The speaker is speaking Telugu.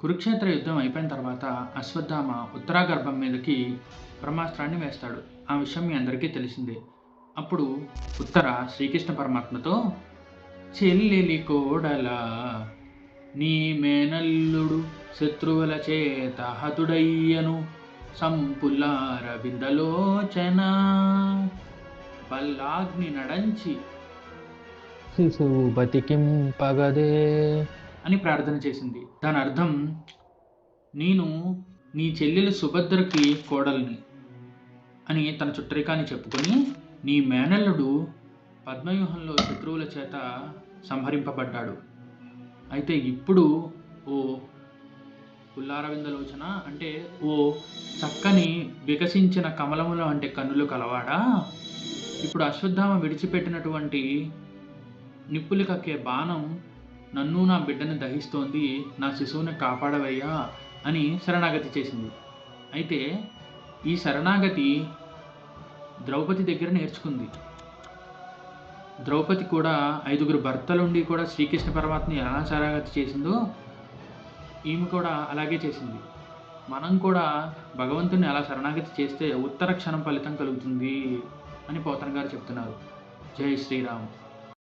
కురుక్షేత్ర యుద్ధం అయిపోయిన తర్వాత అశ్వత్థామ ఉత్తరాగర్భం మీదకి బ్రహ్మాస్త్రాన్ని వేస్తాడు. ఆ విషయం మీ అందరికీ తెలిసిందే. అప్పుడు ఉత్తర శ్రీకృష్ణ పరమాత్మతో, చెల్లెలి కోడలా, నీ మేనల్లుడు శత్రువుల చేత హతుడయ్యను, సంపులార బిందలోచన బల్లాగ్ని నడంచి శిశువు బతికింపగదే అని ప్రార్థన చేసింది. దాని అర్థం, నేను నీ చెల్లెలు సుభద్రకి కోడల్ని అని తన చుట్టరికాన్ని చెప్పుకొని, నీ మేనల్లుడు పద్మవ్యూహంలో శత్రువుల చేత సంహరింపబడ్డాడు. అయితే ఇప్పుడు ఓ పుల్లారవిందలోచన అంటే ఓ చక్కని వికసించిన కమలములు అంటే కన్నులు కలవాడా, ఇప్పుడు అశ్వత్థామ విడిచిపెట్టినటువంటి నిప్పులు కక్కే బాణం నన్ను నా బిడ్డని దహిస్తోంది, నా శిశువుని కాపాడవయ్యా అని శరణాగతి చేసింది. అయితే ఈ శరణాగతి ద్రౌపది దగ్గర నేర్చుకుంది. ద్రౌపది కూడా 5గురు భర్తలుండి కూడా శ్రీకృష్ణ పరమాత్మని ఎలా శరణాగతి చేసిందో ఈమె కూడా అలాగే చేసింది. మనం కూడా భగవంతుని అలా శరణాగతి చేస్తే ఉత్తర క్షణం ఫలితం కలుగుతుంది అని పోతన గారు చెప్తున్నారు. జై శ్రీరామ్.